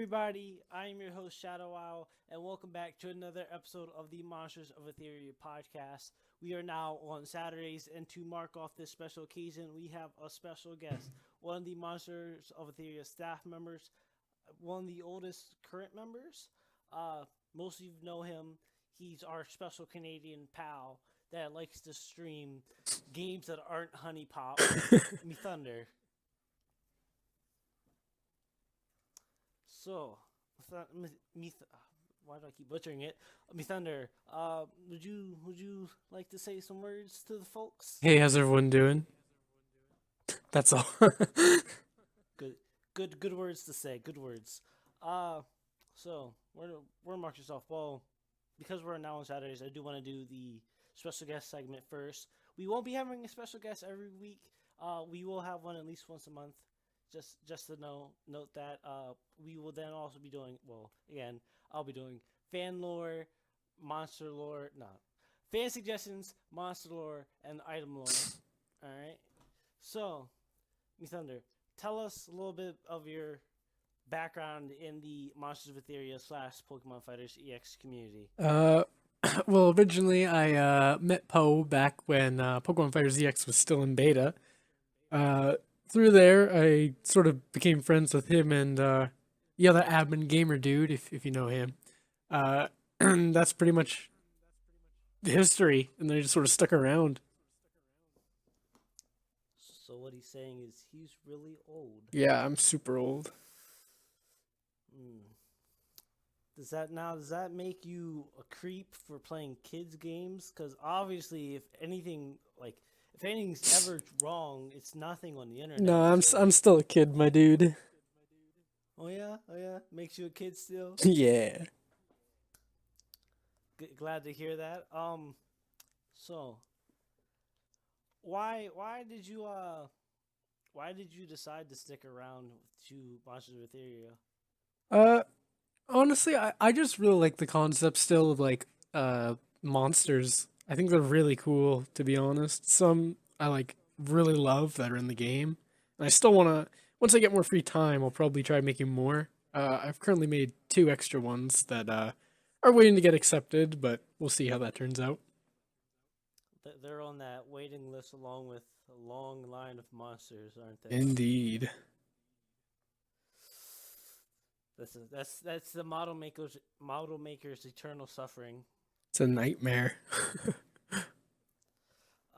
everybody, I am your host Shadowile, and welcome back to another episode of the Monsters of Etheria podcast. We are now on Saturdays, and to mark off this special occasion, we have a special guest, one of the Monsters of Etheria staff members, one of the oldest current members. Most of you know him. He's our special Canadian pal that likes to stream games that aren't Honey Pop, Methunder. So, why do I keep butchering it? Methunder, would you like to say some words to the folks? Hey, how's everyone doing? That's all. Good words to say. Good words. So we're mark yourself. Well, because we're now on Saturdays, I do want to do the special guest segment first. We won't be having a special guest every week. We will have one at least once a month. Just to note that we will then also be doing, well, again, I'll be doing fan lore, monster lore, no, fan suggestions, monster lore, and item lore. All right. So, Thunder, tell us a little bit of your background in the Monsters of Etheria / Pokemon Fighters EX community. Well, originally I met Poe back when Pokemon Fighters EX was still in beta. Through there, I sort of became friends with him and the other admin gamer dude, if you know him. And that's pretty much the history, and they just sort of stuck around. So what he's saying is he's really old. Yeah, I'm super old. Does that make you a creep for playing kids games? Because obviously, if anything's ever wrong, it's nothing on the internet. No, I'm still a kid, my dude. Oh yeah, makes you a kid still. Yeah. Glad to hear that. So why did you decide to stick around to Monsters of Etheria? Honestly, I just really like the concept still of monsters. I think they're really cool, to be honest. Some I really love that are in the game. And I still wanna once I get more free time, I'll probably try making more. I've currently made 2 extra ones that are waiting to get accepted, but we'll see how that turns out. They're on that waiting list along with a long line of monsters, aren't they? Indeed. That's the model maker's eternal suffering. It's a nightmare.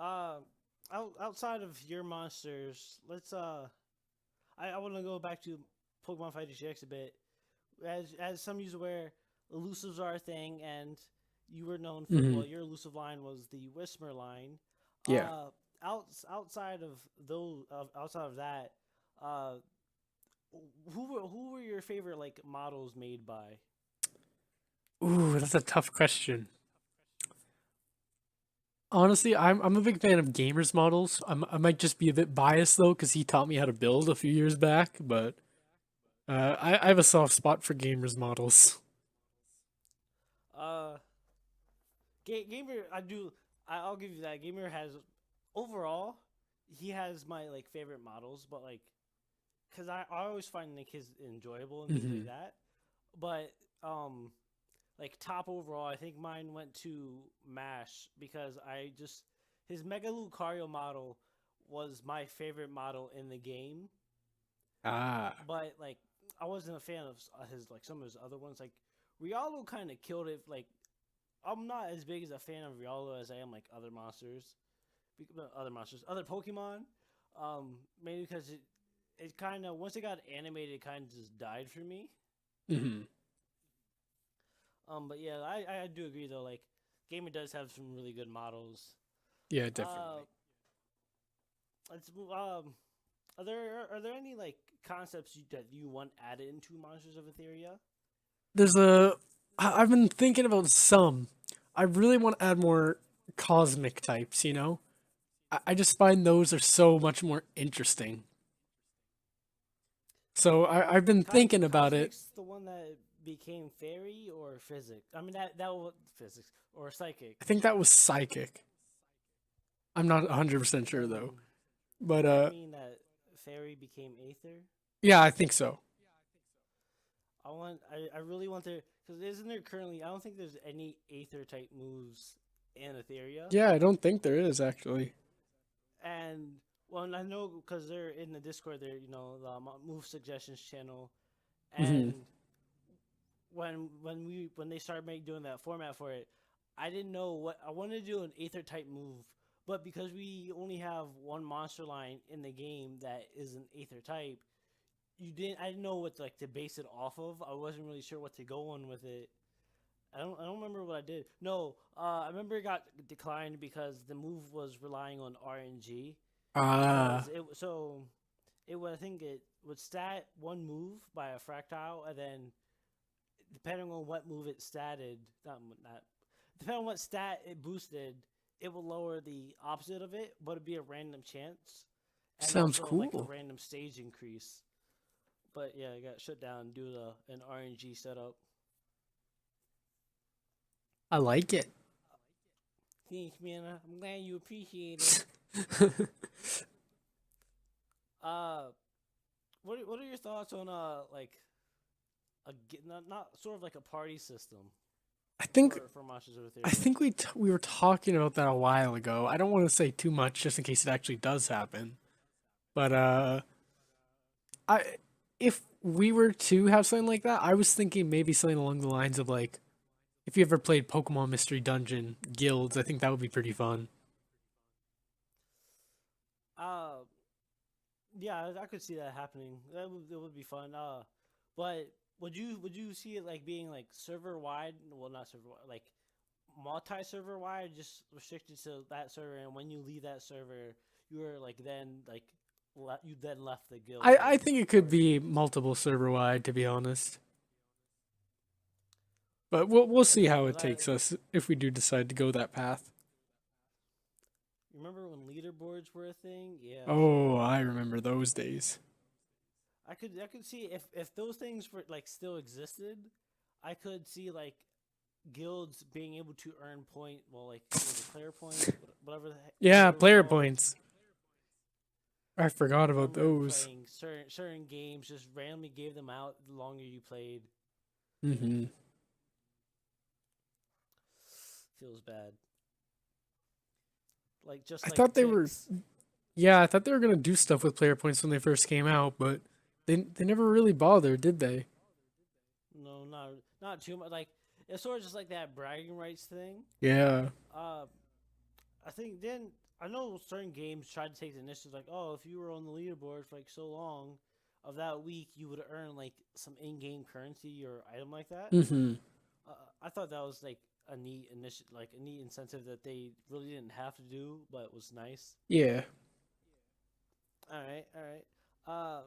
Outside of your monsters, let's I want to go back to Pokemon Fighters GX a bit. As some of you aware, elusives are a thing, and you were known for well, your elusive line was the Whisper line. Yeah. Outside of that, who were your favorite models made by? Ooh, that's a tough question. Honestly, I'm a big fan of gamers models. I might just be a bit biased though, because he taught me how to build a few years back. But I have a soft spot for gamers models. Gamer, I'll give you that. Gamer has overall, he has my favorite models, but because I always find his enjoyable and things like that. But top overall, I think mine went to Mash because his Mega Lucario model was my favorite model in the game. Ah. But I wasn't a fan of his some of his other ones. Riolu kind of killed it. I'm not as big as a fan of Riolu as I am other Pokemon. Maybe because it kind of once it got animated, it kind of just died for me. But yeah, I do agree though. Gamer does have some really good models. Yeah, definitely. Are there any concepts that you want added into Monsters of Etheria? I've been thinking about some. I really want to add more cosmic types, you know? I just find those are so much more interesting. So I've been thinking about it. Cosmic's the one that became fairy or physic? I mean that was physics or psychic. I think that was psychic. I'm not 100% sure though. But mean that fairy became aether? yeah, I think so. I want I really want to, because isn't there currently? I don't think there's any Aether type moves in Etheria, Yeah, I don't think there is actually. and well, I know because they're in the Discord. They're the move suggestions channel, Hmm. and when they started doing that format for it, I didn't know what I wanted to do an Aether type move, but because we only have one monster line in the game that is an Aether type, I didn't know what like to base it off of. I wasn't really sure what to go on with it. I don't remember what I did. No, I remember it got declined because the move was relying on RNG. Ah, Because it would, I think it would stat one move by a fractile, and then depending on what move it statted, not depending on what stat it boosted, it will lower the opposite of it, but it'd be a random chance, and sounds also like a cool. random stage increase. But yeah, it got shut down due to an RNG setup. I like it. Thanks, man. I'm glad you appreciate it. Uh, what are your thoughts on like not sort of like a party system I think for Monsters of I Etheria? think we were talking about that a while ago. I don't want to say too much just in case it actually does happen. But I if we were to have something like that, I was thinking maybe something along the lines of like if you ever played Pokemon Mystery Dungeon guilds, I think that would be pretty fun. Uh, yeah, I could see that happening. That would be fun. But would you see it like being like server wide? Well, not server wide, like multi server wide, just restricted to that server. And when you leave that server, you were like then like you then left the guild I think it could or be multiple server wide to be honest. But we'll see how because it I takes us if we do decide to go that path. remember when leaderboards were a thing. Yeah, Oh, I remember those days. I could see if those things were like still existed, I could see like guilds being able to earn point. Well, like was it player points, Yeah, whatever it was player called. points. I forgot I about remember those. playing certain games, just randomly gave them out the longer you played. Hmm. Feels bad. Like just I like thought they were, ticks. yeah, I thought they were gonna do stuff with player points when they first came out, but they never really bothered, did they? No, not too much. Like it's sort of just like that bragging rights thing. Yeah. Uh, I think then I know certain games tried to take the initiative, like, oh, if you were on the leaderboard for like so long of that week, you would earn like some in-game currency or item like that. Hmm. Uh, I thought that was like a neat like a neat incentive that they really didn't have to do, but was nice. Yeah. All right, all right.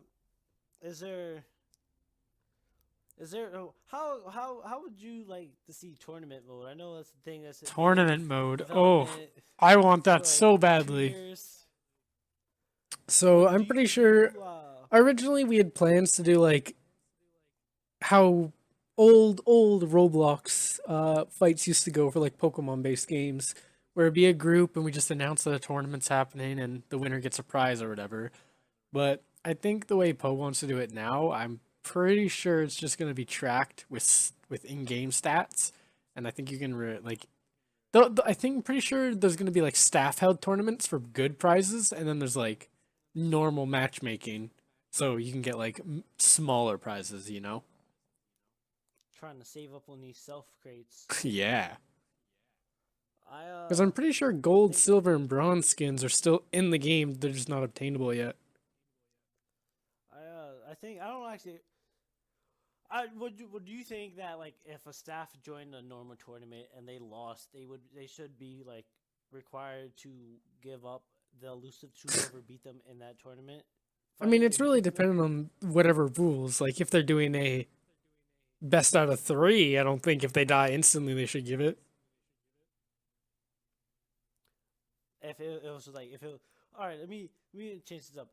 Is there oh, how would you like to see tournament mode? I know that's the thing that's been in Tournament mode. Oh, development I want that for like so 2 years. badly. So I'm pretty Do sure you originally we had plans to do like how old Roblox fights used to go for like Pokemon based games, where it'd be a group and we just announce that a tournament's happening and the winner gets a prize or whatever. But I think the way Poe wants to do it now, I'm pretty sure it's just going to be tracked with in-game stats, and I think you can like. I think pretty sure there's going to be like staff held tournaments for good prizes, and then there's like normal matchmaking, so you can get like smaller prizes. You know? trying to save up on these self crates? Yeah. I Because I'm pretty sure gold, think silver, and bronze skins are still in the game. They're just not obtainable yet. I think I don't actually. I would you think that like if a staff joined a normal tournament and they lost, they should be like required to give up the elusive to whoever beat them in that tournament I mean, fight? it's really dependent on whatever rules. Like, if they're doing a best out of three, I don't think if they die instantly they should give it. If it was like if it all right, let me change this up.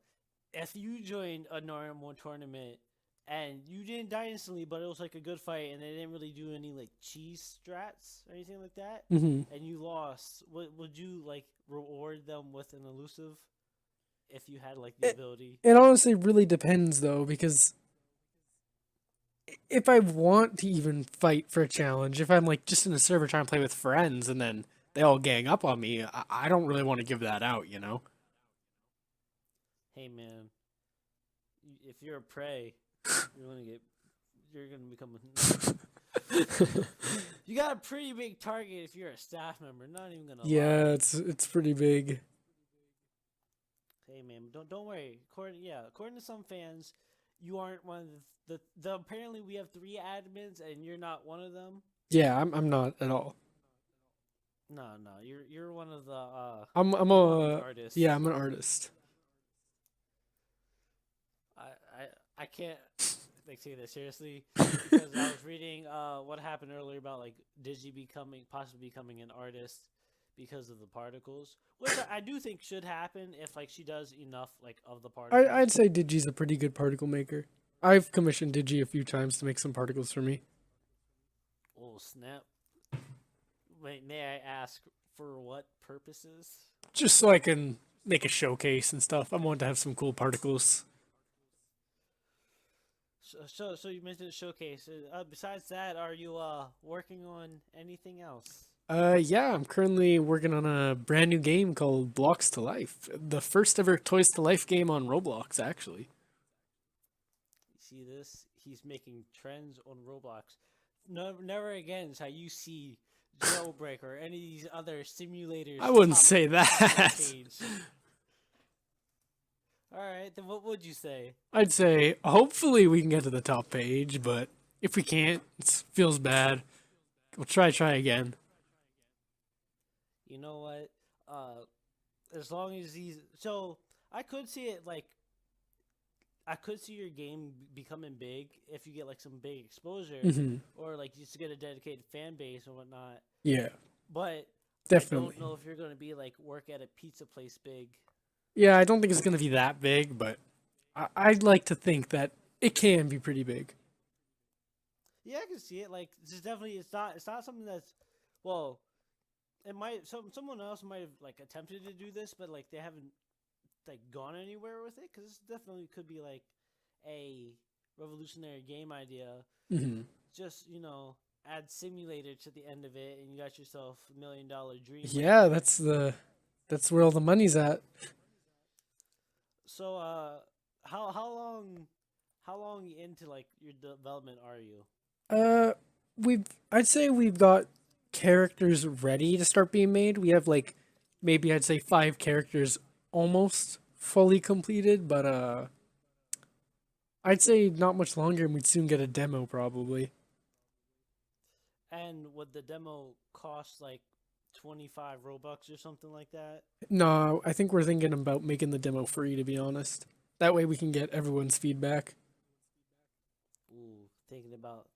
If you joined a normal tournament and you didn't die instantly, but it was like a good fight and they didn't really do any like cheese strats or anything like that, Hmm. and you lost, would you like reward them with an elusive if you had like the It, ability? it honestly really depends, though, because if I want to even fight for a challenge, if I'm like just in a server trying to play with friends and then they all gang up on me, I don't really want to give that out, you know? Hey man, if you're a prey, you're gonna get, you're gonna become you got a pretty big target if you're a staff member. Not even gonna Yeah, lie. it's pretty big. Hey man, don't worry. According to some fans, you aren't one of the apparently we have 3 admins and you're not one of them. Yeah, I'm not at all. No, you're one of the I'm you're one of the a yeah, artists. I'm an artist. I can't like take this seriously because I was reading what happened earlier about like Digi possibly becoming an artist because of the particles, which I do think should happen if like she does enough like of the particles. I'd say Digi's a pretty good particle maker. I've commissioned Digi a few times to make some particles for me. Oh snap! Wait, may I ask for what purposes? Just so I can make a showcase and stuff. I want to have some cool particles. So you mentioned the showcase. Besides that, are you working on anything else? Yeah, I'm currently working on a brand new game called Blocks to Life. The first ever Toys to Life game on Roblox, actually. You see this? He's making trends on Roblox. No, never again is how you see Jailbreak or any of these other simulators. I wouldn't top say that. page. All right, then what would you say? I'd say hopefully we can get to the top page, but if we can't, it feels bad. We'll try again. You know what? As long as so I could see it like I could see your game becoming big if you get like some big exposure or like just get a dedicated fan base and whatnot. Yeah, But definitely. I don't know if you're gonna be like work at a pizza place big. Yeah, I don't think it's gonna be that big, but I'd like to think that it can be pretty big. Yeah, I can see it. Like it's definitely it's not something that's well. It might someone else might have like attempted to do this, but like they haven't like gone anywhere with it because this definitely could be like a revolutionary game idea. Just add simulator to the end of it, and you got yourself $1 million dream. Yeah, that's where all the money's at. So how long into like your development are you? I'd say we've got characters ready to start being made. We have like maybe I'd say 5 characters almost fully completed, but I'd say not much longer and we'd soon get a demo probably. And would the demo cost like 25 Robux or something like that? No, I think we're thinking about making the demo free, to be honest. That way we can get everyone's feedback. Ooh, thinking about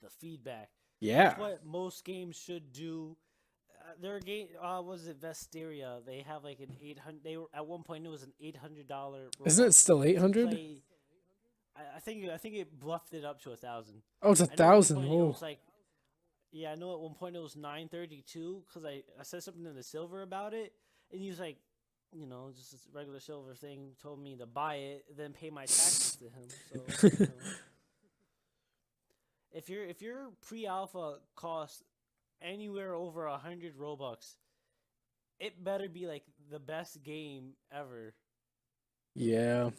the feedback. Yeah. That's what most games should do. Their game, was it Vesteria? They have like an 800. They were at one point it was an $800. Isn't it still 800? I think it bluffed it up to 1,000. Oh, it's 1,000. It Oh, was like, yeah, I know at one point it was 932 because I said something in the silver about it, and he was like, just a regular silver thing. Told me to buy it, then pay my taxes to him. So. If your pre-alpha costs anywhere over 100 Robux, it better be like the best game ever. yeah.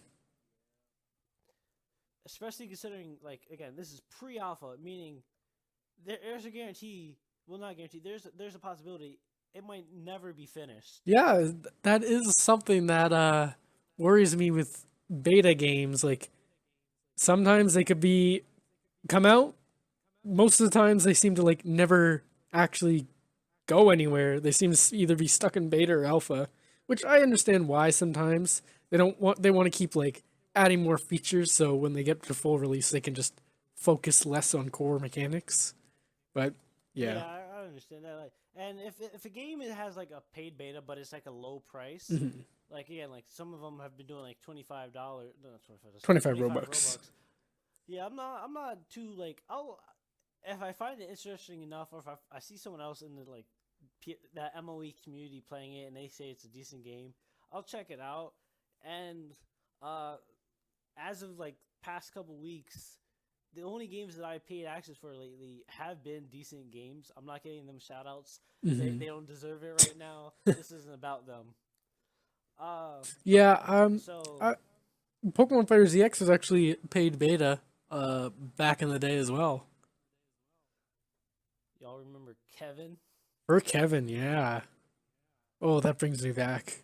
Especially considering, like, again, this is pre-alpha, meaning there's a guarantee. Well, not guarantee. There's a possibility it might never be finished. Yeah, that is something that worries me with beta games. Like sometimes they could come out. Most of the times they seem to like never actually go anywhere. They seem to either be stuck in beta or alpha, which I understand why sometimes. They want to keep like adding more features so when they get to full release they can just focus less on core mechanics. But yeah. I understand that. Like, and if a game has like a paid beta but it's like a low price, like again, like some of them have been doing like $25, no, not 25 Robux. Yeah, I'm not too like if I find it interesting enough, or if I see someone else in the like that MOE community playing it and they say it's a decent game, I'll check it out. And as of like past couple weeks, the only games that I paid access for lately have been decent games. I'm not getting them shout outs. They don't deserve it right now. This isn't about them. Uh, Yeah, so I, Pokemon Fighters EX was actually paid beta, back in the day as well. y'all remember Kevin? For Kevin, yeah. Oh, that brings me back.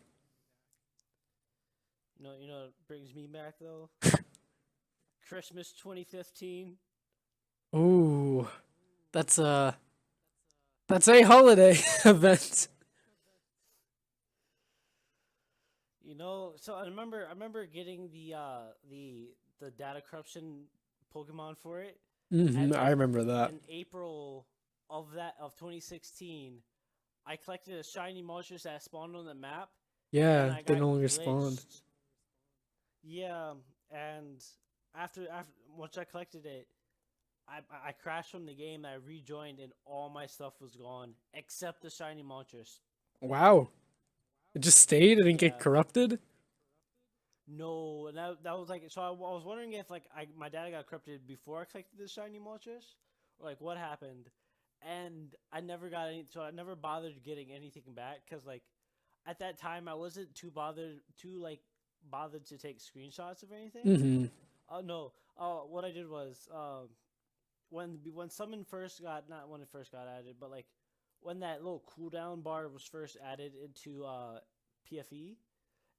You know, what brings me back though. Christmas 2015. Ooh, that's a that's a holiday event. You know, so I remember getting the data corruption Pokemon for it, and I then remember that. in April of 2016, I collected a shiny monster that spawned on the map, and Yeah, I they got no longer spawned. glitched. Yeah, and after once I collected it, I crashed from the game. I rejoined, and all my stuff was gone except the shiny monsters. Wow, it just stayed. It didn't get Yeah. corrupted. No, and that was like so. I was wondering if like my data got corrupted before I collected the shiny monsters, or like what happened, and I never got any. So I never bothered getting anything back because like at that time I wasn't too bothered to take screenshots of anything. Oh no. What I did was when summon first got not when it first got added, but like when that little cooldown bar was first added into PFE,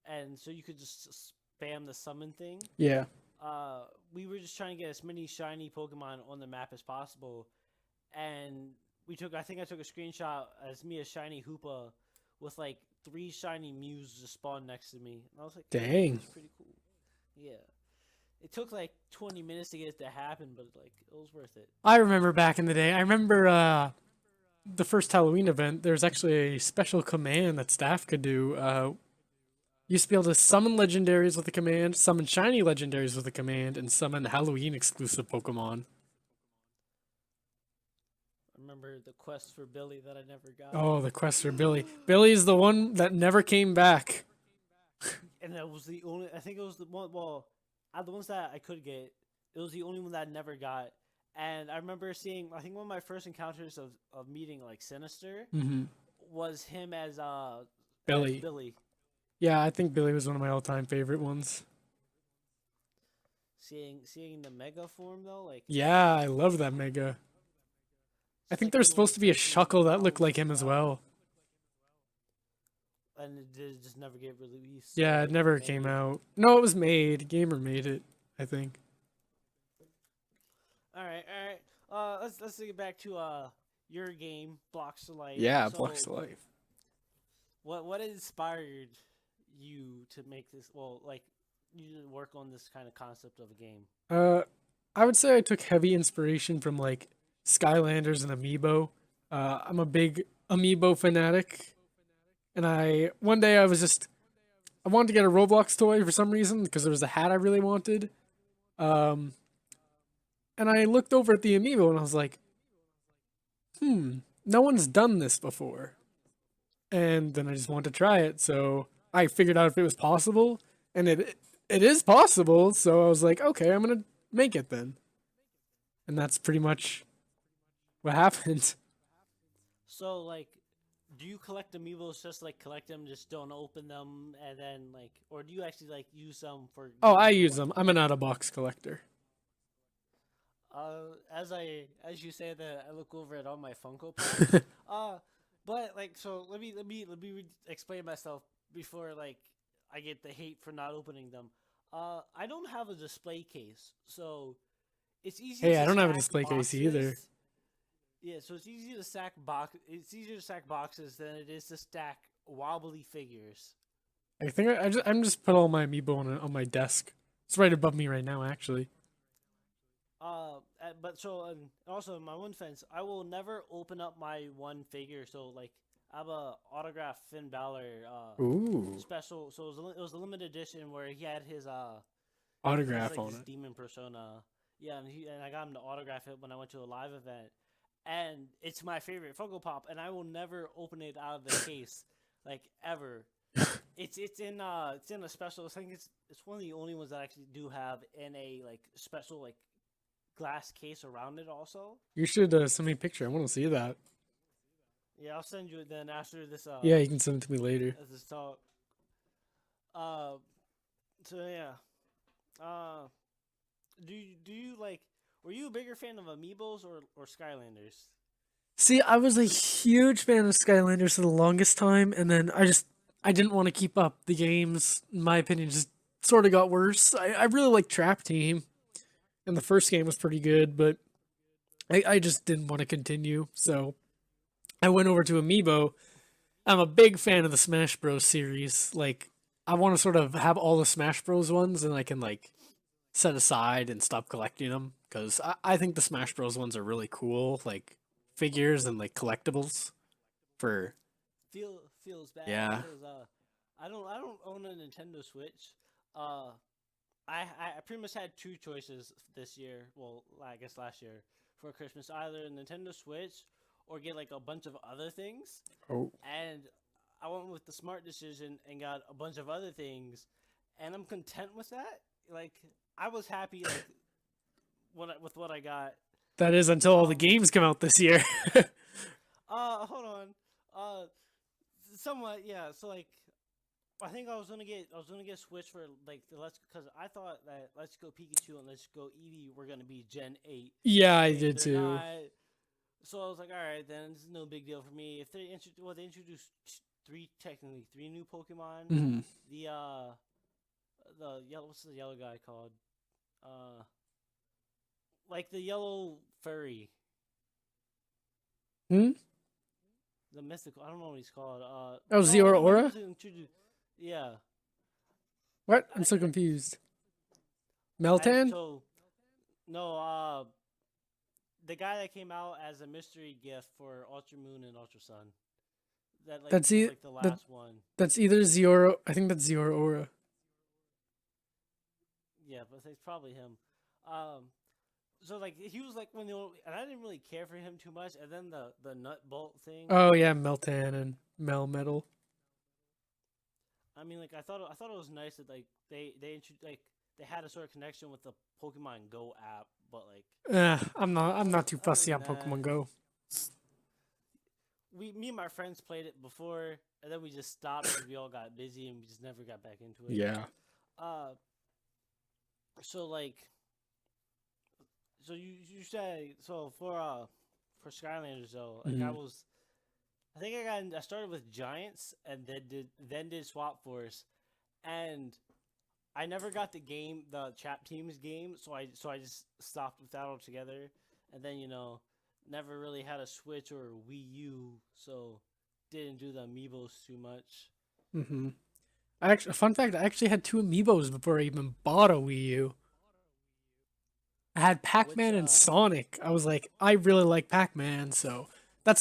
and so you could just spam the summon thing. Yeah. We were just trying to get as many shiny Pokemon on the map as possible, and I think I took a screenshot as me a shiny Hoopa with like 3 shiny Mews just spawned next to me, and I was like, Dang. that's pretty cool. Yeah, it took like 20 minutes to get it to happen, but like it was worth it. I remember back in the day. I remember the first Halloween event. There's actually a special command that staff could do. You used to be able to summon legendaries with a command, summon shiny legendaries with a command, and summon Halloween exclusive Pokemon. I remember the quest for Billy that I never got. Oh, the quest for Billy. Billy is the one that never came back. And that was the only. I think it was the one. Well, out of the ones that I could get, it was the only one that I never got. And I remember seeing. I think one of my first encounters of meeting like Sinister was him as Billy. as Billy. Yeah, I think Billy was one of my all-time favorite ones. Seeing the Mega form though, like Yeah, I love that Mega. I think there's supposed to be a Shuckle that looked like him as well. And it did just never get released. Yeah, it never came out. No, it was made. Gamer made it, I think. All right. Let's get back to your game, Blocks to Life. Yeah, So, Blocks to Life. What inspired you to make this? Well, like you to work on this kind of concept of a game. I would say I took heavy inspiration from like Skylanders and Amiibo. I'm a big Amiibo fanatic, and one day I wanted to get a Roblox toy for some reason because there was a hat I really wanted. And I looked over at the Amiibo and I was like, no one's done this before. And then I just wanted to try it, so I figured out if it was possible, and it is possible. So I was like, okay, I'm gonna make it then, and that's pretty much what happened. So like, do you collect amiibos just like collect them, just don't open them, and then like, or do you actually like use them for? Oh, I use them. I'm an out of box collector. As you say that, I look over at all my Funko Pops. But like, so let me explain myself before like I get the hate for not opening them. I don't have a display case, so it's easy. Hey, to I don't have a stack display case boxes. either. Yeah, so it's easy to stack box. It's easier to stack boxes than it is to stack wobbly figures. I think I'm just put all my Amiibo on my desk. It's right above me right now, actually. But so also in my one fence, I will never open up my one figure. So like, I have a autographed Finn Balor Ooh, special. So it was a limited edition where he had his autograph like on his it. demon persona. Yeah, and I got him to autograph it when I went to a live event. And it's my favorite Funko Pop, and I will never open it out of the case, like ever. It's in a special. I think it's one of the only ones that I actually do have in a like special like glass case around it also. You should send me a picture. I want to see that. Yeah, I'll send you it then after this Yeah, you can send it to me later. this talk. Uh, so yeah. Uh, do you like? Were you a bigger fan of Amiibos or Skylanders? See, I was a huge fan of Skylanders for the longest time, and then I didn't want to keep up. The games, in my opinion, just sort of got worse. I really liked Trap Team, and the first game was pretty good, but I just didn't want to continue. So I went over to Amiibo. I'm a big fan of the Smash Bros. Series. Like, I want to sort of have all the Smash Bros. Ones, and I can like set aside and stop collecting them because I think the Smash Bros. Ones are really cool. Like figures and like collectibles for Feels bad yeah. because I don't own a Nintendo Switch. Uh, I pretty much had two choices this year. Well, I guess last year for Christmas, either a Nintendo Switch or get like a bunch of other things. Oh, And I went with the smart decision and got a bunch of other things, and I'm content with that. Like I was happy like with what I got. that is until all the Um, games come out this year. hold on. Uh, somewhat yeah. So like I think I was gonna get Switch for like the Let's because I thought that Let's Go Pikachu and Let's Go Eevee were gonna be Gen 8. Yeah, I They're did too. not. So I was like, all right, then this is no big deal for me. If they introduced three new Pokemon. Hmm. The yellow what's the yellow guy called? Uh, like the yellow furry, Hmm? the mythical. I don't know what he's called. Oh, No, Zero no, he Aura? was introduced. Yeah, What? I'm I, so confused. I Meltan? so no. The guy that came out as a mystery gift for Ultra Moon and Ultra Sun. That like That's was e- like the that last one. that's either Zero. I think that's Zero Aura. Yeah, but it's probably him. Um, so like he was like when the only, and I didn't really care for him too much. And then the nut bolt thing. Oh yeah, Meltan and Melmetal. I mean, like I thought it was nice that like like they had a sort of connection with the Pokemon Go app, but like I'm not too other fussy than on that, Pokemon Go. me and my friends played it before, and then we just stopped because we all got busy and we just never got back into it. Yeah. Uh, so like, so you say so for Skylanders though, like Hmm. I think I started with Giants and then did Swap Force, and I never got the Trap Teams game, so I just stopped with that altogether, and then never really had a Switch or a Wii U, so didn't do the Amiibos too much. Hmm. Fun fact, I actually had two amiibos before I even bought a Wii U. I had Which Pac-Man and Sonic. I was like, I really like Pac-Man, so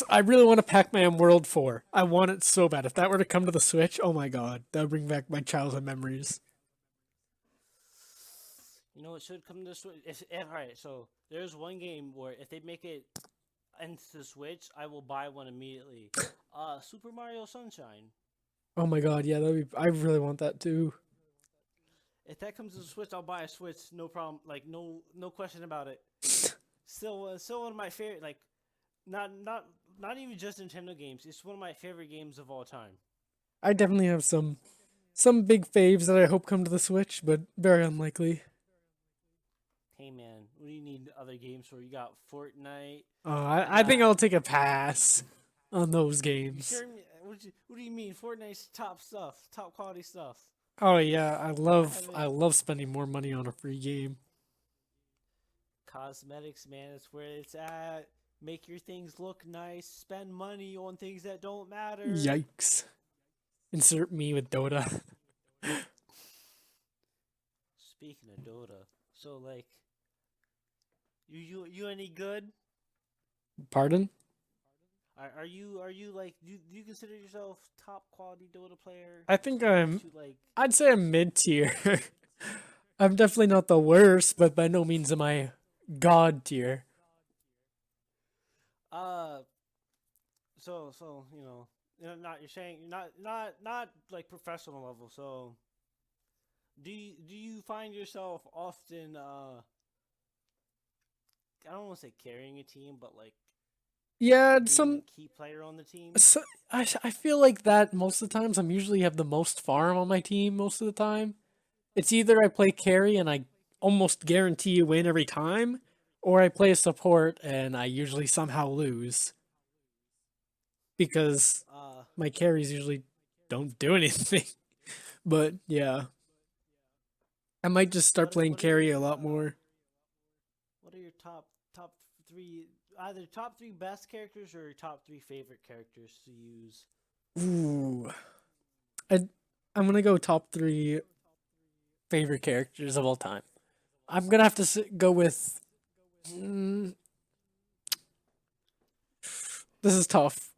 I really want a Pac-Man World 4. I want it so bad. If that were to come to the Switch, oh my god, that would bring back my childhood memories. it should come to the Switch. If all right, so there's one game where if they make it into the Switch, I will buy one immediately. Super Mario Sunshine. Oh my god, yeah, I really want that too. If that comes to the Switch, I'll buy a Switch, no problem. Like no question about it. Still one of my favorite. Like not even just Nintendo games. It's one of my favorite games of all time. I definitely have some big faves that I hope come to the Switch, but very unlikely. Hey man, what do you need other games for? You got Fortnite. You I think got. I'll take a pass on those You games. sure? What do you mean? Fortnite's top stuff, top quality stuff. Oh yeah, I I haven't. love spending more money on a free game. Cosmetics, man, it's where it's at. Make your things look nice. Spend money on things that don't matter. Yikes. Insert me with Dota. Speaking of Dota, so like, you any good? Pardon? Are you like do you consider yourself top quality Dota player? I think That you like? I'd say I'm mid tier. I'm definitely not the worst, but by no means am I god tier. Uh, so not you're saying you're not like professional level. So do you find yourself often I don't want to say carrying a team, but like Yeah, being a key player on the team. so I feel like that most of the times. I'm usually have the most farm on my team most of the time. It's either I play carry and I almost guarantee a win every time, or I play a support and I usually somehow lose because Uh, my carries usually don't do anything. But yeah, I might just start playing what are carry a your lot more. what are your top three, either top three best characters or your top three favorite characters to use? Ooh, I I'm gonna go top three favorite characters of all time. I'm gonna have to go with. Mm, this is tough.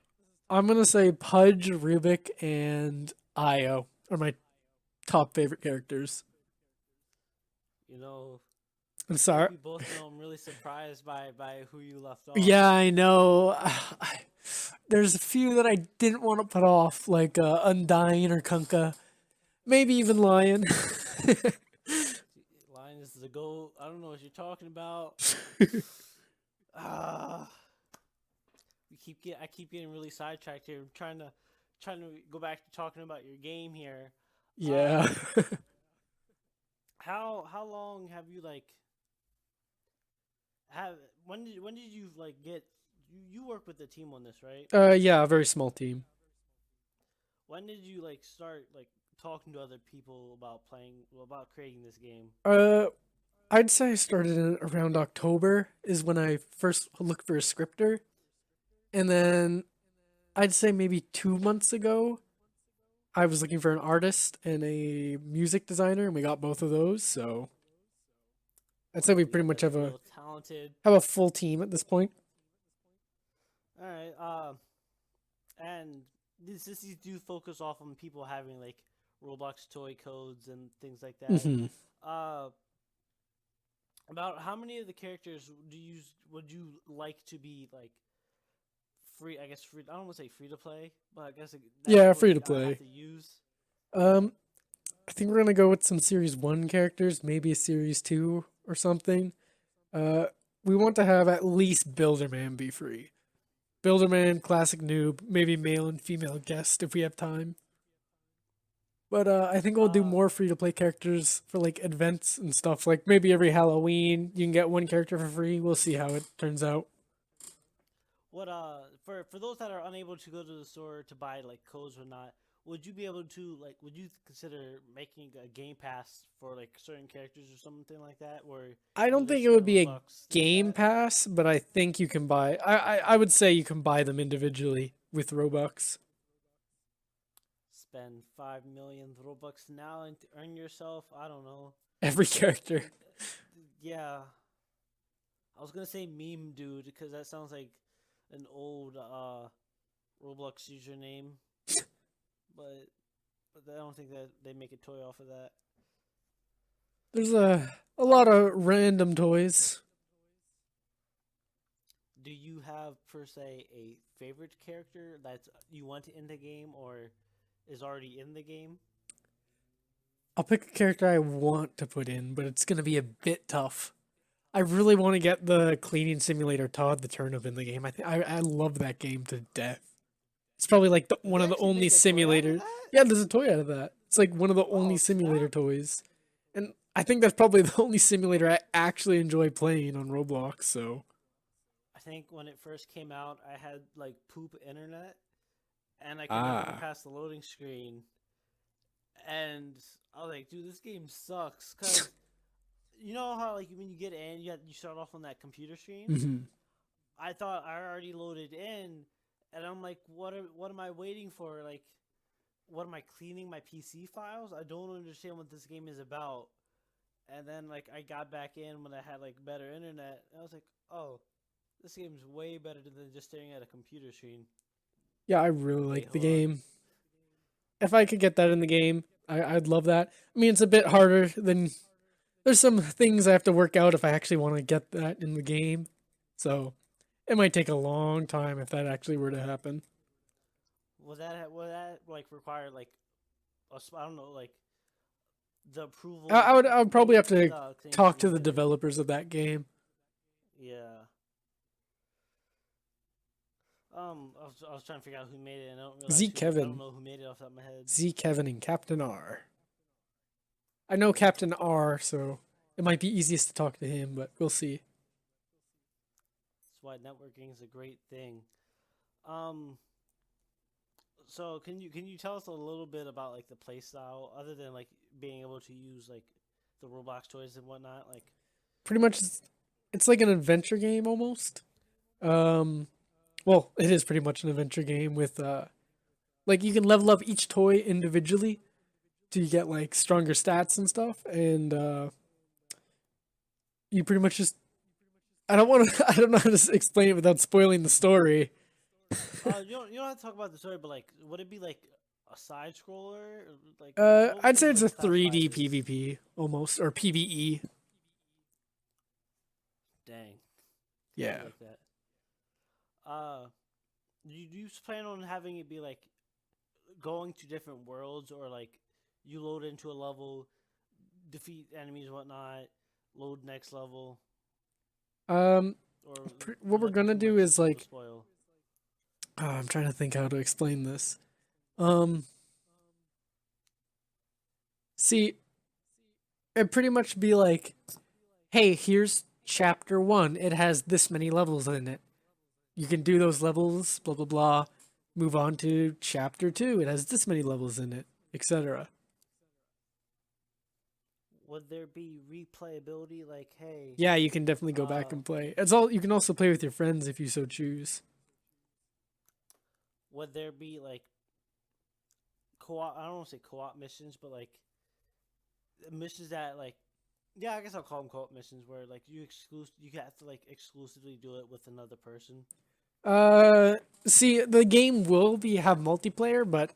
I'm gonna say Pudge, Rubik, and Io are my top favorite characters. You know, I'm like sorry. we both know, I'm really surprised by who you left off. Yeah, I know. There's a few that I didn't want to put off, like Undying or Kunkka, maybe even Lion. Lion is the goat. I don't know what you're talking about. Ah, I keep getting really sidetracked here. I'm trying to go back to talking about your game here. Uh, Yeah. how long have you like have when did you like get you work with the team on this, right? Yeah, a very small team. When did you like start like talking to other people about about creating this game? Uh, I'd say I started in around October is when I first looked for a scripter, and then I'd say maybe 2 months ago I was looking for an artist and a music designer, and we got both of those. So I'd say Oh, we you pretty have much a real talented. have a full team at this point. All right. And this these do focus off on people having like Roblox toy codes and things like that. Hmm. Uh, about how many of the characters would you like to be like free? I guess free. I don't want to say free to play, but I guess that's Yeah, what free you to gotta have play. to use. Um, I think we're gonna go with some Series One characters, maybe a Series Two or something. Uh, we want to have at least Builderman be free. Builderman, classic noob, maybe male and female guest if we have time. But I think we'll do Uh, more free to play characters for like events and stuff. Like maybe every Halloween you can get one character for free. We'll see how it turns out. what for those that are unable to go to the store to buy like codes or not, would you be able to like would you consider making a game pass for like certain characters or something like that, where I you don't think list it the would be a Robux like game that? pass, but I think you can buy. I would say you can buy them individually with Robux. Spend 5 million Robux now and to earn yourself. I don't know. Every character. Yeah, I was gonna say meme dude because that sounds like an old Roblox username, but I don't think that they make a toy off of that. There's a lot of random toys. Do you have per se a favorite character that you want in the game or is already in the game? I'll pick a character I want to put in, but it's gonna be a bit tough. I really want to get the cleaning simulator Todd the Turnip in the game. I love that game to death. It's probably like Did one they of the actually only make a toy out of simulators. that? Yeah, there's a toy out of that. It's like one of the only Oh simulator snap! toys, and I think that's probably the only simulator I actually enjoy playing on Roblox. So I think when it first came out, I had like poop internet, and I could never get ah, past the loading screen. And I was like, dude, this game sucks. Cause you know how like when you get in, you start off on that computer screen. hmm I thought I already loaded in, and I'm like, what am I waiting for? Like, what am I cleaning my PC files? I don't understand what this game is about. And then like I got back in when I had like better internet, and I was like, oh, this game's way better than just staring at a computer screen. yeah, I really Wait, like the hold on. game. If I could get that in the game, I'd love that. I mean, it's a bit harder than there's some things I have to work out if I actually want to get that in the game. So it might take a long time if that actually were to happen. Would that like require like I don't know like the I, approval I would I would probably have to the thing talk to the simulator? developers of that game. Yeah. I was trying to figure out who made it, and Z I don't Kevin, know who made it off the top of my head. Z Kevin, and Captain R. I know Captain R, so it might be easiest to talk to him, but we'll see. That's why networking is a great thing. Um, so can you tell us a little bit about like the play style, other than like being able to use like the Roblox toys and whatnot? Like, Pretty much, it's like an adventure game almost. Um, well, it is pretty much an adventure game with like you can level up each toy individually to get like stronger stats and stuff, and you pretty much just I don't want to I don't know how to explain it without spoiling the story. you don't have to talk about the story, but like, would it be like a side scroller? Or, like, I'd say what it's would a you classify 3D it as? PvP almost or PvE. Dang, kind Yeah. of like that. Uh, do you plan on having it be like going to different worlds, or like you load into a level, defeat enemies and whatnot, load next level, Um, or what we're would that be gonna too do much is to like spoil? I'm trying to think how to explain this. Um, see, it pretty much be like, hey, here's chapter one. It has this many levels in it. You can do those levels, blah blah blah. Move on to chapter two. It has this many levels in it, etc. Would there be replayability? Like, hey, Yeah, you can definitely go back uh, and play. It's all you can also play with your friends if you so choose. would there be like co-op? I don't want to say co-op missions, but like missions that like, yeah, I guess I'll call them co-op missions where like you have to like exclusively do it with another person. Uh, see, the game will be have multiplayer, but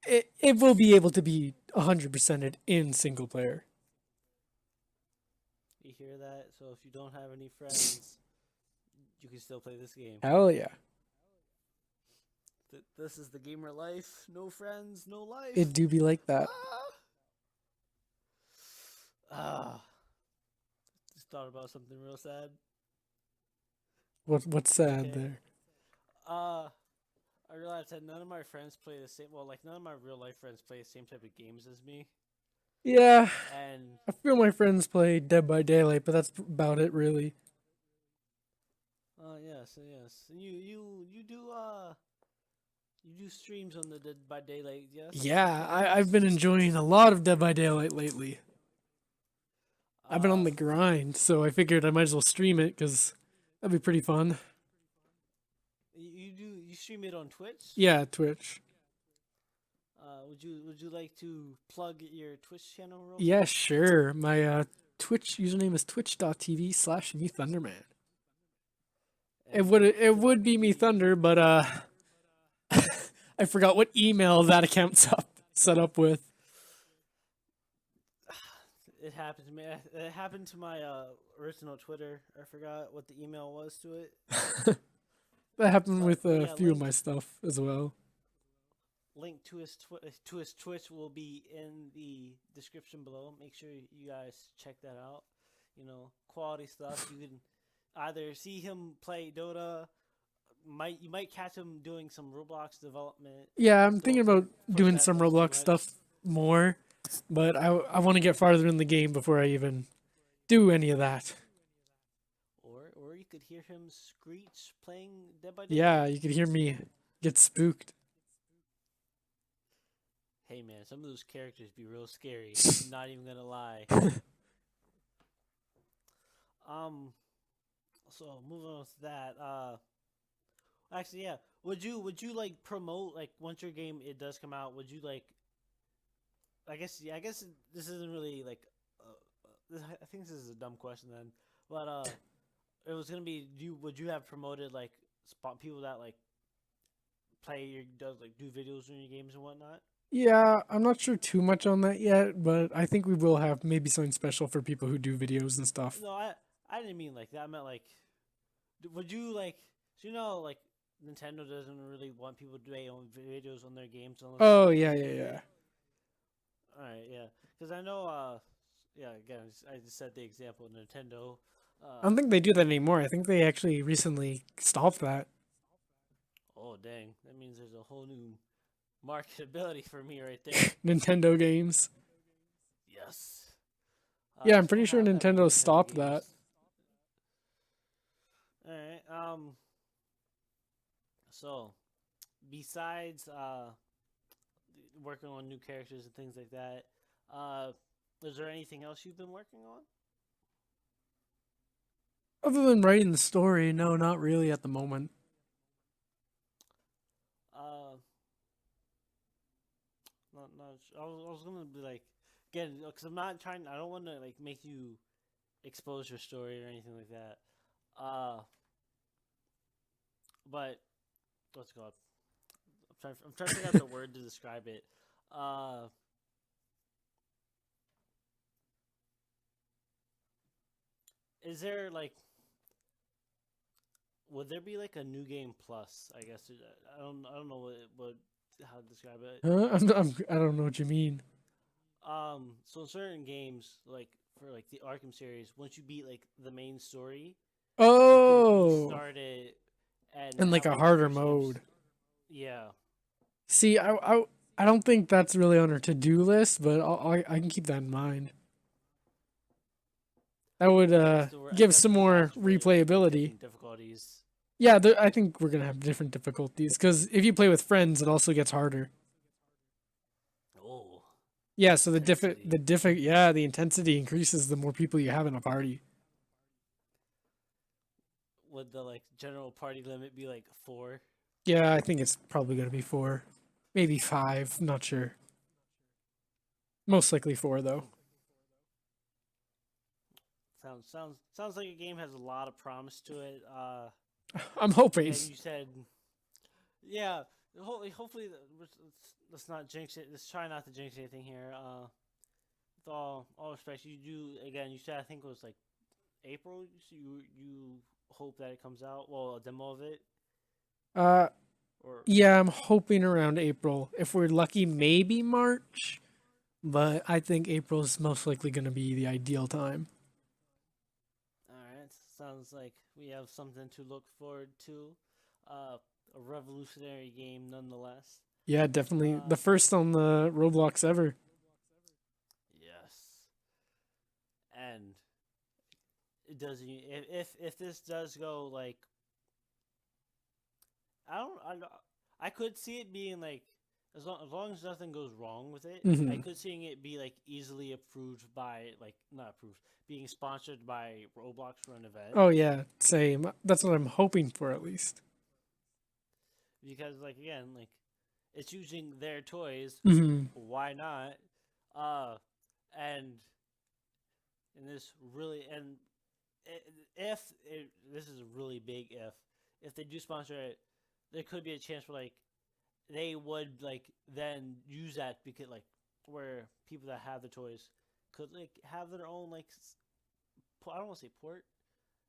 it will be able to be 100%ed in single player. You hear that? So if you don't have any friends, you can still play this game. Hell yeah. This is the gamer life. No friends, no It life. do be like that. Ah. Ah. Just thought about something real sad. What's sad Okay. there? Uh, I realized that none of my friends play the same. Well, like none of my real life friends play the same type of games as me. Yeah, And I feel my friends play Dead by Daylight, but that's about it really. yes, yes. And you do streams on the Dead by Daylight, yes? Yeah, I've Yes. been enjoying a lot of Dead by Daylight lately. I've been on Uh, the grind, so I figured I might as well stream it because that'd be pretty fun. you stream it on Twitch? Yeah, Twitch. Would you like to plug your Twitch channel real Yeah, quick? sure. My Twitch username is twitch.tv/MeThunderman. And for It for would be Me the Thunder, but I forgot what email that account's up set up with. it happened to me. It happened to my original Twitter. I forgot what the email was to it. That happened with But a yeah, few of my stuff as well. link to his Twitch will be in the description below. Make sure you guys check that out. You know, quality stuff. You can either see him play Dota. You might catch him doing some Roblox development. Yeah, I'm thinking Don't about push doing that some much too Roblox much. stuff more, but I want to get farther in the game before I even do any of that. Or you could hear him screech playing Dead by Yeah, Daylight. you could hear me get spooked. Hey man, some of those characters be real scary. I'm not even gonna lie. Um, so moving on to that. Actually, yeah. Would you like promote like once your game it does come out? Would you like? I guess yeah. I guess this isn't really like. I think this is a dumb question then, but it was gonna be. Would you have promoted like spot people that like play your does like do videos in your games and whatnot? Yeah, I'm not sure too much on that yet, but I think we will have maybe something special for people who do videos and stuff. No, I didn't mean like that. I meant like, would you like? So you know, like Nintendo doesn't really want people to do their own videos on their games unless it's Oh, like yeah, really yeah, big. yeah. All right, yeah, because I know, yeah, again, I just said the example of Nintendo. I don't think they do that anymore. I think they actually recently stopped that. Oh dang, that means there's a whole new marketability for me right there. Nintendo games. Yes. Yeah, I I'm still pretty sure have that many Nintendo Nintendo stopped that. games. All right. So besides working on new characters and things like that, uh, is there anything else you've been working on? Other than writing the story, no, not really at the moment. Uh, I was gonna be like, again, because I'm not trying. I don't want to like make you expose your story or anything like that. But what's it called? I'm trying to figure out the word to describe it. Uh, is there like, would there be like a new game plus? I guess I don't know what how to describe it. Huh? I don't know what you mean. So in certain games, like for like the Arkham series, once you beat like the main story, you can Oh, restart it and in like have a like harder different games. mode. Yeah. See, I don't think that's really on our to-do list, but I can keep that in mind. That would I give guess some the more match with like replayability. different difficulties. Yeah, I think we're gonna have different difficulties because if you play with friends, it also gets harder. Oh, Yeah, so intensity. the intensity increases the more people you have in a party. Would the like general party limit be like four? Yeah, I think it's probably gonna be four, maybe five. Not sure. Most likely four though. Hmm. Sounds like a game has a lot of promise to it. I'm hoping. Again, you said, yeah. Hopefully, let's not jinx it. Let's try not to jinx anything here. With all respect, you do again. You said I think it was like April. So you hope that it comes out. Well, a demo of it, Uh, or yeah, I'm hoping around April. If we're lucky, maybe March. But I think April's most likely gonna be the ideal time. all right. Sounds like we have something to look forward to. A revolutionary game, nonetheless. Yeah, definitely Uh, the first on the Roblox ever. yes, and it doesn't. If this does go like I don't I could see it being like as long as nothing goes wrong with it, I Hmm. could seeing it be like easily approved by like not approved, being sponsored by Roblox for an event Oh yeah, same. That's what I'm hoping for at least. because like again like it's using their toys, Hmm. why not? Uh, and and this really and if this is a really big if they do sponsor it, there could be a chance for like they would like then use that because like where people that have the toys could like have their own like I don't want to say port.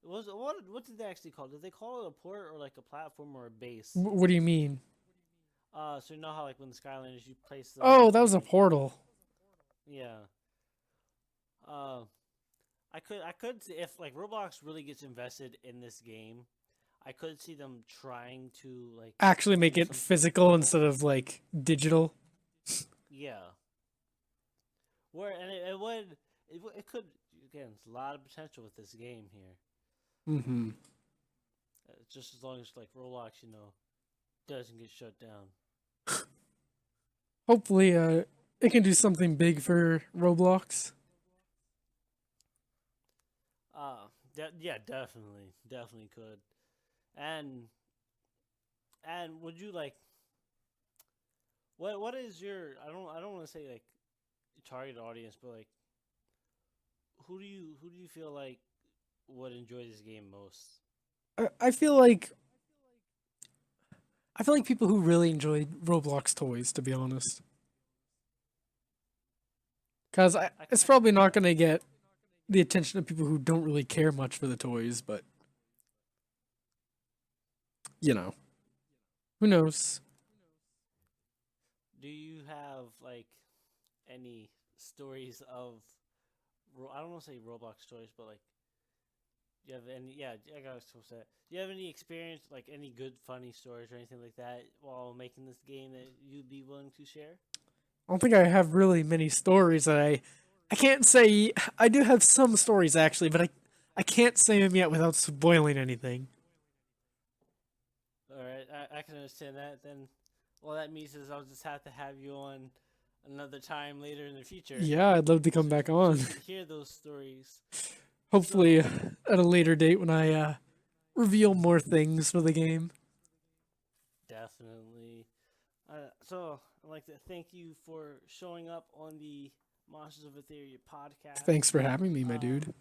What did they actually call it? Did they call it a port or like a platform or a base? What do you mean? So you know how like when the Skylanders you place them Oh, that was on a like portal. yeah. Uh, I could see if like Roblox really gets invested in this game, I could see them trying to like Actually, make do it some sort of physical portal. instead of like digital. Yeah. Where and it would it could again. There's a lot of potential with this game here. Hmm. Just as long as like Roblox, doesn't get shut down. Hopefully, it can do something big for Roblox. Yeah, definitely could. And would you like what is your I don't want to say like target audience, but like who do you feel like would enjoy this game most? I feel like people who really enjoy Roblox toys, to be honest, because I can it's actually probably see not that. gonna get the attention of people who don't really care much for the toys. But you know, who knows? Do you have like any stories of I don't want to say Roblox stories, but like Do you have any? Yeah, I got to say. Do you have any experience, like any good funny stories or anything like that, while making this game that you'd be willing to share? I don't think I have really many stories that I can't say. I do have some stories actually, but I can't say them yet without spoiling anything. All right, I can understand that. Then, all that means is I'll just have to have you on another time later in the future, Yeah, I'd love to come back so on. we can hear those stories. Hopefully, So at a later date when I reveal more things for the game. definitely. So I'd like to thank you for showing up on the Monsters of Etheria podcast. Thanks for having me, my Uh, dude.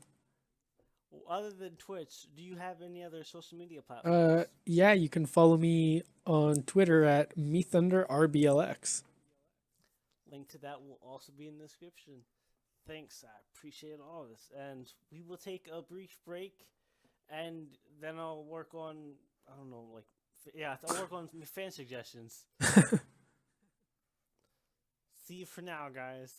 Other than Twitch, do you have any other social media platforms? Yeah, you can follow me on Twitter at MeThunderRBLX. Link to that will also be in the description. Thanks, I appreciate all of this. And we will take a brief break, and then I'll work on, I don't know, like, yeah, I'll work on fan suggestions. See you for now, guys.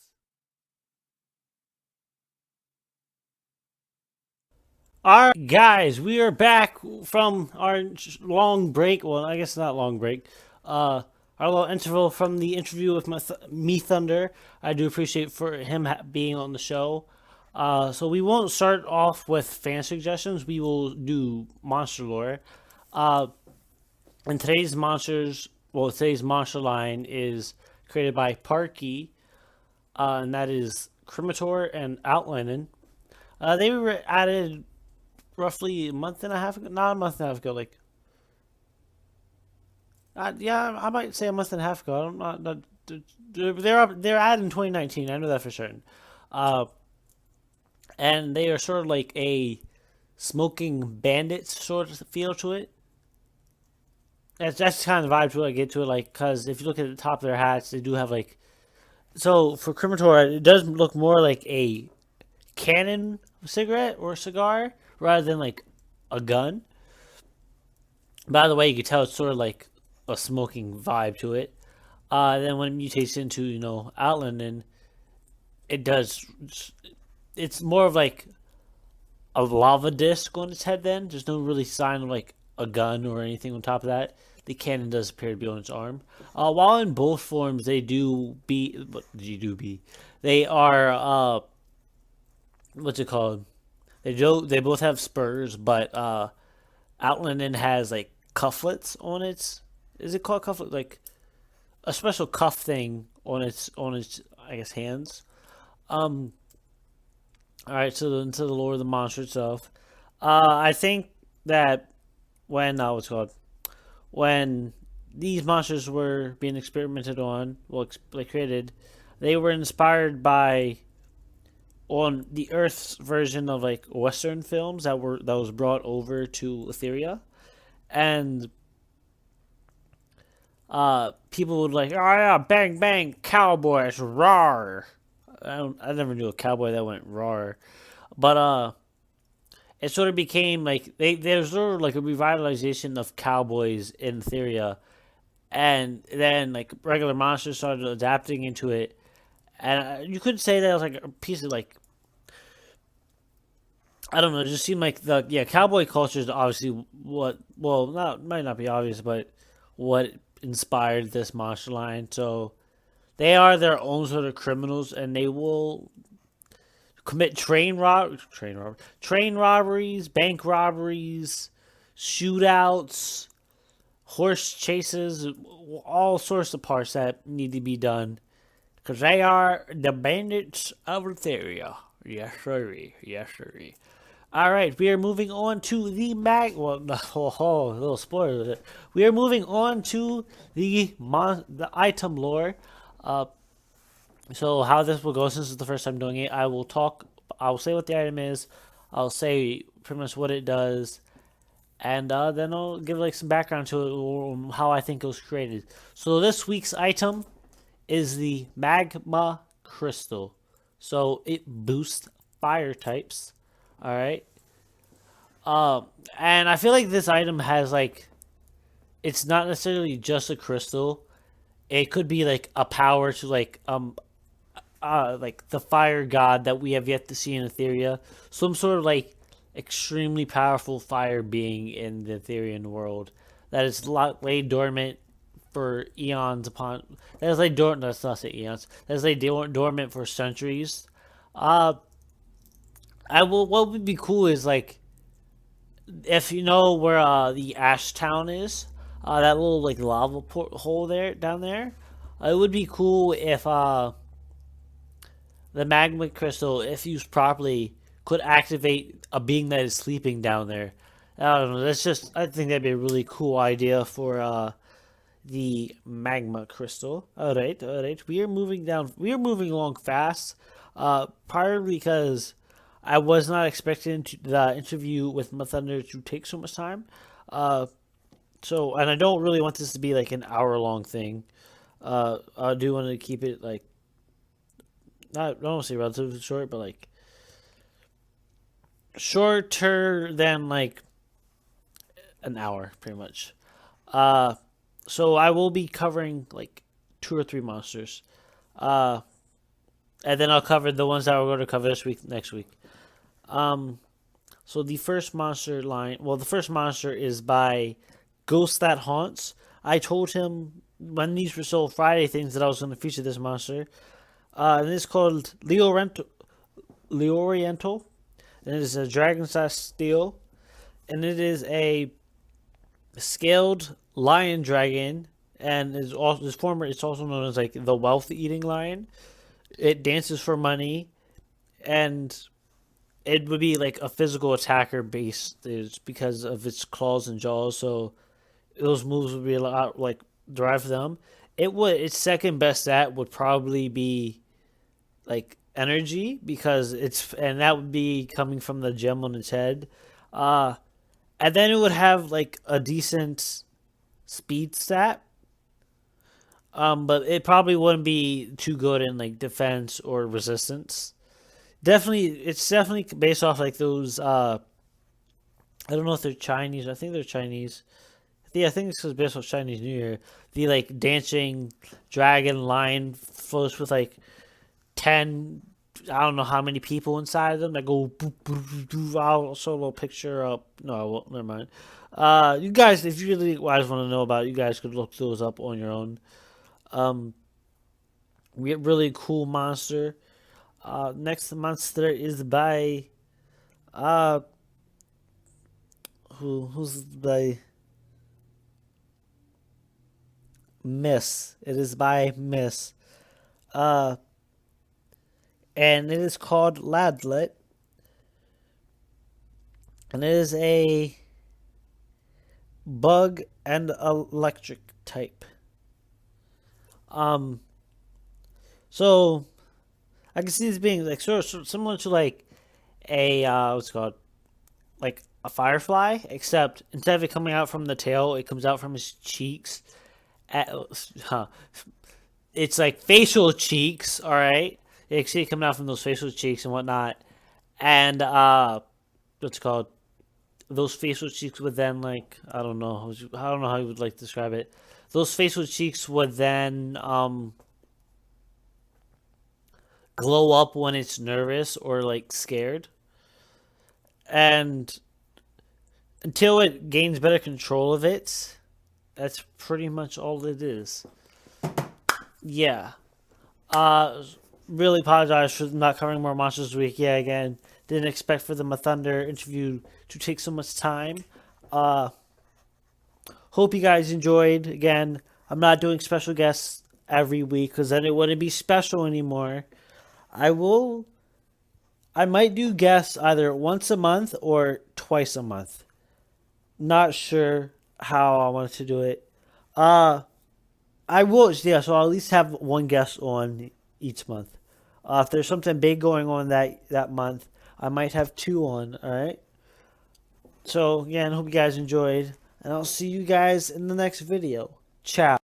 All right, guys, we are back from our long break. Well, I guess not long break. Our little interval from the interview with me Thunder. I do appreciate for him being on the show. So we won't start off with fan suggestions. We will do monster lore. And today's today's monster line is created by Parky, and that is Cremator and Outlander. They were added roughly a month and a half ago. Not a month and a half ago, like yeah, I might say a month and a half ago. I'm not they're added in 2019. I know that for certain. Uh, and they are sort of like a smoking bandit sort of feel to it. That's kind of the vibe to it. I get to it, like, because if you look at the top of their hats, they do have like. So for Cremator, it does look more like a cannon cigarette or cigar rather than like a gun. By the way, you can tell it's sort of like a smoking vibe to it. Then when it mutates into Outland, it does. It's more of like a lava disc on its head. Then there's no really sign of like a gun or anything on top of that. The cannon does appear to be on its arm. While in both forms, they do be. They are. What's it called? They do. They both have spurs, but Outlander has like cufflets on its. Is it called cufflet? Like a special cuff thing on its I guess hands. All right, so into the lore of the monster itself. I think that when what's it called when these monsters were being experimented on, well, like created, they were inspired by on the Earth's version of like Western films that was brought over to Etheria, and people would like, oh yeah, bang bang, cowboys, rawr. I never knew a cowboy that went rawr, but it sort of became like there's sort of like a revitalization of cowboys in Etheria, and then like regular monsters started adapting into it, and you could say that was like a piece of like I don't know, it just seemed like cowboy culture is obviously might not be obvious, but what inspired this monster line. So they are their own sort of criminals, and they will commit train robberies, bank robberies, shootouts, horse chases, all sorts of parts that need to be done. Because they are the bandits of Etheria. Yes, sir. Yes, sir. All right, we are moving on to the little spoiler. We are moving on to the item lore. So how this will go, since it's the first time doing it, I will say what the item is, I'll say pretty much what it does, and then I'll give like some background to it, or how I think it was created. So this week's item is the magma crystal. So it boosts fire types. Alright. And I feel like this item has like, it's not necessarily just a crystal. It could be like a power to like the fire god that we have yet to see in Etheria. Some sort of like extremely powerful fire being in the Etherian world that is laid dormant for eons upon. That is laid dormant. Let's not say eons. That is laid dormant for centuries. Uh, I will. What would be cool is like if you know where the Ash Town is, that little like lava hole there down there. It would be cool if the magma crystal, if used properly, could activate a being that is sleeping down there. I don't know. That's just. I think that'd be a really cool idea for the magma crystal. All right, all right. We are moving down. We are moving along fast. Partly because I was not expecting the interview with Methunder to take so much time. And I don't really want this to be like an hour-long thing. I do want to keep it like not. I don't want to say relatively short, but like shorter than like an hour, pretty much. So I will be covering like 2 or 3 monsters. And then I'll cover the ones that we're going to cover this week, next week. So the first monster line, well, the first monster is by Ghost That Haunts. I told him when these were sold Friday things that I was going to feature this monster. And it's called Leoriental. And it is a dragon-sized steel. And it is a scaled lion dragon. And it's also known as like the wealth-eating lion. It dances for money, and it would be like a physical attacker based because of its claws and jaws. So those moves would be a lot like derived from them. Its second best stat would probably be like energy because that would be coming from the gem on its head. And then it would have like a decent speed stat. But it probably wouldn't be too good in like defense or resistance. It's definitely based off like those. I don't know if they're Chinese. I think they're Chinese. Yeah, I think it's based off Chinese New Year. The like dancing dragon lion floats with like 10. I don't know how many people inside of them that go. I'll show a little picture up. No, I won't. Never mind. You guys, if you really guys want to know about it, you guys could look those up on your own. We get really cool monster. Next monster is by who's by Miss. It is by Miss. And it is called Ladlet. And it is a bug and electric type. So I can see this being like sort of similar to like a what's it called, like a firefly, except instead of it coming out from the tail, it comes out from his cheeks. It's like facial cheeks. All right, you can see it coming out from those facial cheeks and whatnot, and what's it called? Those facial cheeks would then like I don't know how you would like to describe it. Those facial cheeks would then glow up when it's nervous or like scared. And until it gains better control of it, that's pretty much all it is. Yeah. Really apologize for not covering more monsters this week. Yeah, again, didn't expect for the Methunder interview to take so much time. Hope you guys enjoyed. Again, I'm not doing special guests every week because then it wouldn't be special anymore. I might do guests either once a month or twice a month. Not sure how I want to do it. I will, yeah, so I'll at least have one guest on each month. If there's something big going on that month, I might have 2 on, alright? So, again, hope you guys enjoyed. And I'll see you guys in the next video. Ciao.